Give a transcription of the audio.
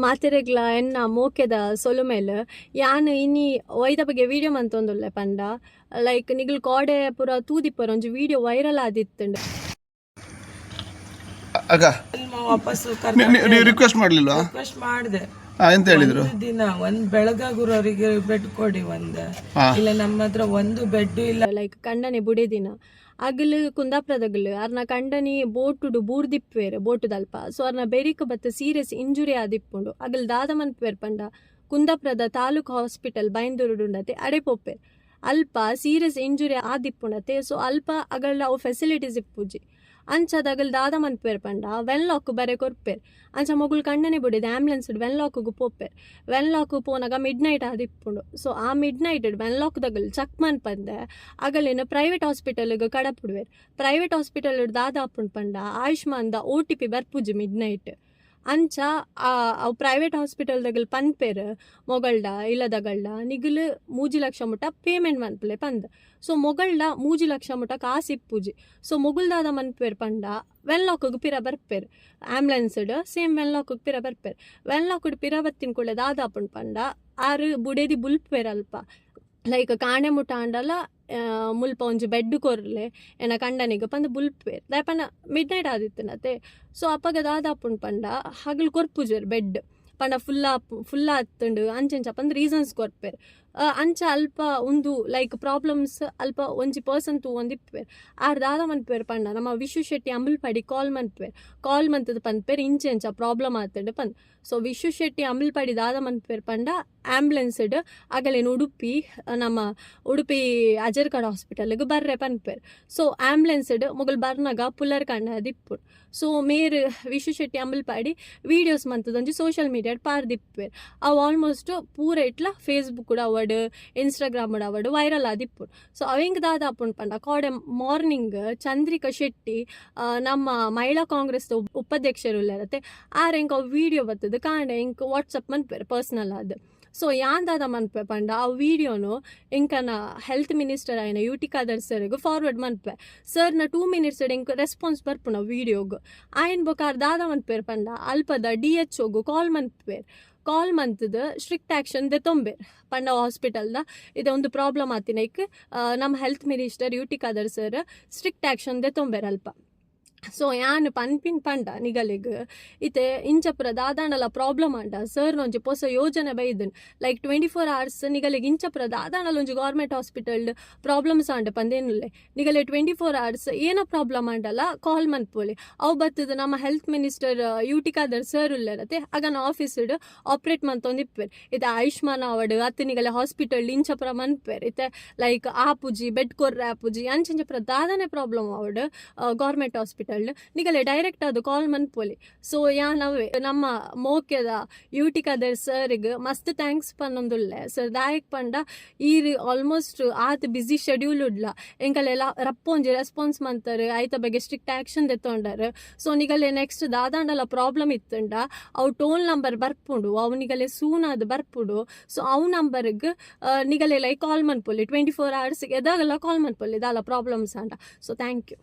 ಮಾತೆರೆಗ್ಲ ಎನ್ನ ಮೋಕೆದ ಸೊಲುಮೇಲ್ ಯಾನ್ ಇನಿ ಒಯ್ದ ಬಗ್ಗೆ ವಿಡಿಯೋ ಮಂತೊಂದುಲ್ಲೆ ಪಂಡ ಲೈಕ್ ನಿಗಲ್ ಕೋಡೆ ಪೂರ ತೂದಿಪ್ಪರ್ ಒಂಜಿ ವಿಡಿಯೋ ವೈರಲ್ ಆದಿತ್ತುಂಡು. ಆಗ ವಾಪಸ್ ನೀವು ರಿಕ್ವೆಸ್ಟ್ ಮಾಡಲಿಲ್ವಾ? ರಿಕ್ವೆಸ್ಟ್ ಮಾಡಿದೆ. ಎಂತ ಹೇಳಿದ್ರು? ದಿನ ಒಂದ್ ಬೆಳಗಾಗುರವರಿಗೆ ಬೆಡ್ ಕೊಡಿ ಇಲ್ಲ ನಮ್ಮ ಹತ್ರ ಒಂದು ಬೆಡ್ ಇಲ್ಲ. ಲೈಕ್ ಕಂಡನೆ ಬುಡೆ ದಿನ ಅಗಲು ಕುಂದಾಪುರದಗಲು ಅರ್ನ ಕಂಡನಿ ಬೋಟುಡು ಬೂರ್ದಿಪ್ಪೇರು ಬೋಟುದಲ್ಪ. ಸೊ ಅರ್ನ ಬೆರಿಕ ಬತ್ತ ಸೀರಿಯಸ್ ಇಂಜುರಿ ಆದಿಪ್ಪುಂಡು ಅಗಲ್ ದಾದ ಮನ್ಪೇರ್ ಪಂಡ ಕುಂದಾಪುರದ ತಾಲೂಕು ಹಾಸ್ಪಿಟಲ್ ಬೈಂದೂರುಡುಂಡತೆ ಅಡೆ ಪೋಪೇರ್ ಅಲ್ಪ ಸೀರಿಯಸ್ ಇಂಜುರಿ ಆದಿಪ್ಪುಂಡತೆ. ಸೊ ಅಲ್ಪ ಅಗಲ ಅವು ಫೆಸಿಲಿಟೀಸ್ ಇಪ್ಪುಜಿ ಅಂಚದಗಲ್ ದಾದ ಮನ್ಪೇರ್ ಪಂಡ ವೆನ್ಲಾಕ್ ಬರೆ ಕೊರ್ಪೇರ್ ಅಂಚ ಮೊಗುಲ್ ಕಣ್ಣನೆ ಬಿಡಿದ ಆಂಬ್ಯುಲೆನ್ಸ್ ವೆನ್ಲಾಕ್ಗೆ ಪೋಪೇರ್. ವೆನ್ಲಾಕ್ ಪೋನಾಗ ಮಿಡ್ ನೈಟ್ ಆದಿಪ್ಪುಂಡು. ಸೊ ಆ ಮಿಡ್ ನೈಟ್ ವೆನ್ಲಾಕ್ದಗಲ್ ಚಕ್ ಮನ್ಪಂದೆ ಅಗಲಿನ ಪ್ರೈವೇಟ್ ಹಾಸ್ಪಿಟಲ್ಗೆ ಕಡಪುಡ್ವೇರ್. ಪ್ರೈವೇಟ್ ಹಾಸ್ಪಿಟಲ್ ದಾದ ಅಪ್ಪುಂಡು ಪಂಡ ಆಯುಷ್ಮಾನ್ದ OTP ಬರ್ಪುಜಿ ಮಿಡ್ ನೈಟ್ ಅಂಚ ಅವು ಪ್ರೈವೇಟ್ ಹಾಸ್ಪಿಟಲ್ದಗಲ್ ಪನ್ಪೇರ್ ಮೊಗಳ್ಡ ಇಲ್ಲದಗಳ್ಡ ನಿಗಲ್ 3 ಲಕ್ಷ ಮುಟ ಪೇಮೆಂಟ್ ಮನ್ಪಲೆ ಪಂದ. ಸೊ ಮೊಗಳ್ಡ 3 ಲಕ್ಷ ಮುಟ ಕಾಸಿಪ್ಪುಜಿ. ಸೊ ಮೊಗುಲ್ದಾದ ಮನ್ಪೇರ್ ಪಂಡ ವೆನ್ಲಾಕ್ಗೆ ಪಿರ ಬರ್ಪೇರ್ ಆಂಬ್ಯುಲೆನ್ಸ್ಡ್ ಸೇಮ್ ವೆನ್ಲಾಕ್ಗೆ ಪಿರ ಬರ್ಪೇರ್. ವೆನ್ಲಾಕ್ಡ್ ಪಿರ ಬತ್ತಿನ ಕೂಡಲೇ ದಾದ ಅಪ್ಪುಂಡು ಪಂಡ ಆರು ಬುಡೇದಿ ಬುಲ್ಪೇರ್ ಅಲ್ಪ ಲೈಕ್ ಕಾಣೆ ಮುಟ ಅಂಡಲ ಮುಲ್ಪ ಒಂಜಿ ಬೆಡ್ ಕೊರ್ಲೆ ಎನ್ನ ಕಂಡನಿಗೆ ಪಂದ ಬುಲ್ಪೇರ್ ದಾಯಪನ ಮಿಡ್ ನೈಟ್ ಆದಿತ್ತನತೆ. ಸೊ ಅಪ್ಪಗ ದಾದ ಅಪ್ಪುಂಡು ಪಂಡ ಹಗಲು ಕೊರ್ಪುಜೇರ್ ಬೆಡ್ ಪಂಡ ಫುಲ್ಲ ಹತ್ತುಂಡು ಅಂಚೆಂಚ ಪಂದ್ ರೀಸನ್ಸ್ ಕೊರ್ಪೇರ್. ಅಂಚ ಅಲ್ಪ ಒಂದು ಲೈಕ್ ಪ್ರಾಬ್ಲಮ್ಸ್ ಅಲ್ಪ ಒಂಜಿ ಪರ್ಸನ್ ತೂವೊಂದಿಪ್ಪೇರ್ ಆರ್ ದಾದ ಮನ್ಪೇರ್ ಪಂಡ ನಮ್ಮ ವಿಶ್ವ ಶೆಟ್ಟಿ ಅಂಬಲ್ಪಡಿ ಕಾಲ್ ಮಂತದ ಪನ್ಪೇರ್ ಇಂಚೆಂಚ ಪ್ರಾಬ್ಲಮ್ ಆತಂಡು ಪಂದ್. ಸೊ ವಿಶ್ವ ಶೆಟ್ಟಿ ಅಂಬಲ್ಪಡಿ ದಾದ ಮನ್ಪೇರ್ ಪಂಡ ಆಂಬ್ಯುಲೆನ್ಸ್ಡ್ ಅಗಲೇನು ನಮ್ಮ ಉಡುಪಿ ಅಜರ್ಕಡ್ ಹಾಸ್ಪಿಟಲ್ಗೆ ಬರ್ರೆ ಪನ್ಪೇರ್. ಸೊ ಆಂಬ್ಯುಲೆನ್ಸ್ಡ್ ಮೊಗಲ್ ಬರ್ನಾಗ ಪುಲ್ಲರ್ ಕಂಡ ದಿಪ್ಪುಡು. ಸೊ ಮೇರ್ ವಿಶ್ವ ಶೆಟ್ಟಿ ಅಂಬಲ್ಪಡಿ ವೀಡಿಯೋಸ್ ಮಂತದೊಂಜಿ ಸೋಷಿಯಲ್ ಮೀಡಿಯಾ ಪಾರ್ದಿಪ್ಪೇರ್ ಅವು ಆಲ್ಮೋಸ್ಟ್ ಪೂರ ಇಟ್ಲ ಫೇಸ್ಬುಕ್ ಕೂಡ ಅವಡ್ ಇನ್ಸ್ಟಾಗ್ರಾಮ್ ಅವಡ್ ವೈರಲ್ ಆದಿಪ್ಪುಡು. ಸೊ ಅವೆಂಗ್ ದಾದ ಅಪ್ಪುಂಡು ಪಂಡ ಕೋಡೆ ಮಾರ್ನಿಂಗ್ ಚಂದ್ರಿಕಾ ಶೆಟ್ಟಿ ನಮ್ಮ ಮಹಿಳಾ ಕಾಂಗ್ರೆಸ್ ಉಪಾಧ್ಯಕ್ಷರು ಇರತ್ತೆ ಆರೆಂಕ್ ಅವು ವಿಡಿಯೋ ಬರ್ತದೆ ಕಾಂಡೆ ಇಂಕ್ ವಾಟ್ಸಪ್ ಮನ್ಪೇರ್ ಪರ್ಸ್ನಲ್ ಅದು. ಸೊ ಯಾಂದಾದ ಮನ್ಪೆ ಪಂಡ ಆ ವಿಡಿಯೋನು ಇಂಕನ ಹೆಲ್ತ್ ಮಿನಿಸ್ಟರ್ ಆಯ್ನ UT ಖಾದರ್ ಸರ್ಗೆ ಫಾರ್ವರ್ಡ್ ಮನ್ಪೆ. ಸರ್ನ 2 ಮಿನಿಟ್ಸ್ ಇಂಕ ರೆಸ್ಪಾನ್ಸ್ ಬರ್ಪುನ ವಿಡಿಯೋಗು ಆಯ್ನ ಬೊಕಾರ್ ದಾದ ಮನ್ಪೇರ್ ಪಂಡ ಅಲ್ಪದ DHOಗು ಕಾಲ್ ಮನ್ಪೇರ್. ಕಾಲ್ ಮಂತದ ಸ್ಟ್ರಿಕ್ಟ್ ಆ್ಯಕ್ಷನ್ ದೆತೊಂಬೇರ್ ಪಂಡ ಹಾಸ್ಪಿಟಲ್ದ ಇದೊಂದು ಪ್ರಾಬ್ಲಮ್ ಆತಿನೈಕ್ ನಮ್ಮ health minister UT Khader sir strict action ದೆತೊಂಬೇರ್ ಅಲ್ಪ. ಸೊ ಯಾನ್ ಪನ್ಪಿನ್ ಪಂಡ ನಿಗಲಿಗ್ ಇತ್ತೆ ಇಂಚಪುರ ದಾದಾಂಡಲ ಪ್ರಾಬ್ಲಮ್ ಅಂಡ ಸರ್ನ ಒಂಜಿ ಪೊಸ ಯೋಜನೆ ಬೈದನ್ ಲೈಕ್ 24 hours ನಿಗಲಿಗ್ ಇಂಚಪುರ ದಾದಾಂಡಲ ಒಂಜಿ ಗೌರ್ಮೆಂಟ್ ಹಾಸ್ಪಿಟಲ್ ಪ್ರಾಬ್ಲಮ್ಸ್ ಅಂಡ ಪಂದೇನುಲ್ಲೆ ನಿಗಲೆ 24 hours ಏನ ಪ್ರಾಬ್ಲಮ್ ಅಂಡಲ್ಲ ಕಾಲ್ ಮನ್ಪೊಲಿ ಅವು ಬತ್ತದ ನಮ್ಮ health minister UT Khader sir ಉಲ್ಲೆರತ್ತೆ ಆಗನ ಆಫೀಸ್ಡ್ ಆಪ್ರೇಟ್ ಮಂತೊಂದಿಪ್ಪೇರ್. ಇತ್ತೆ ಆಯುಷ್ಮಾನ್ ಅವಡ್ ಅತ್ತೆ ನಿಗಲೆ ಹಾಸ್ಪಿಟಲ್ ಇಂಚಪುರ ಮನ್ಪೇರ್ ಇತ್ತೆ ಲೈಕ್ ಆಪುಜಿ ಬೆಡ್ ಕೊರ್ರೆ ಆಪುಜಿ ಅಂಚಿಂಚಪುರ ದಾದಾನೆ ಪ್ರಾಬ್ಲಮ್ ಅವಡ್ ಗೌರ್ಮೆಂಟ್ ಹಾಸ್ಪಿಟಲ್ ನಿಗಲೆ ಡೈರೆಕ್ಟ್ ಅದು ಕಾಲ್ ಮನ್ಪೊಲಿ. ಸೊ ಯಾನವೇ ನಮ್ಮ ಮೋಕ್ಯದ UT ಖಾದರ್ ಸರ್ಗೆ ಮಸ್ತ್ ಥ್ಯಾಂಕ್ಸ್ ಪನ್ನೊಂದುಲ್ಲೆ ಸರ್ ದಾಯಕ್ ಪಂಡ ಈರ್ ಆಲ್ಮೋಸ್ಟ್ ಆತ್ ಬಿಸಿ ಶೆಡ್ಯೂಲ್ ಉಡ್ಲ ಎಂಕಲೆಲ್ಲ ರಪ್ಪೊಂಜಿ ರೆಸ್ಪಾನ್ಸ್ ಮಂತಾರೆ ಐತ ಬಗ್ಗೆ ಸ್ಟ್ರಿಕ್ಟ್ ಆ್ಯಕ್ಷನ್ ದೆತ್ತೊಂಡರ್. ಸೊ ನಿಗಲೆ ನೆಕ್ಸ್ಟ್ ದಾದಾಂಡಲ ಪ್ರಾಬ್ಲಮ್ ಇತ್ತಂಡ ಅವು ಟೋಲ್ ನಂಬರ್ ಬರ್ಪುಂಡು ಅವು ನಿಗಲೆ ಸೂನಾದ್ ಬರ್ಪುಡು. ಸೊ ಅವು ನಂಬರ್ಗೆ ನಿಗಲೆ ಲೈಕ್ ಕಾಲ್ ಮನ್ಪೊಲಿ 24 hours ಎದಾಗಲ್ಲ ಕಾಲ್ ಮನ್ಪೊಲಿ ದಾಲ ಪ್ರಾಬ್ಲಮ್ಸ್ ಅಂಡ. So thank you.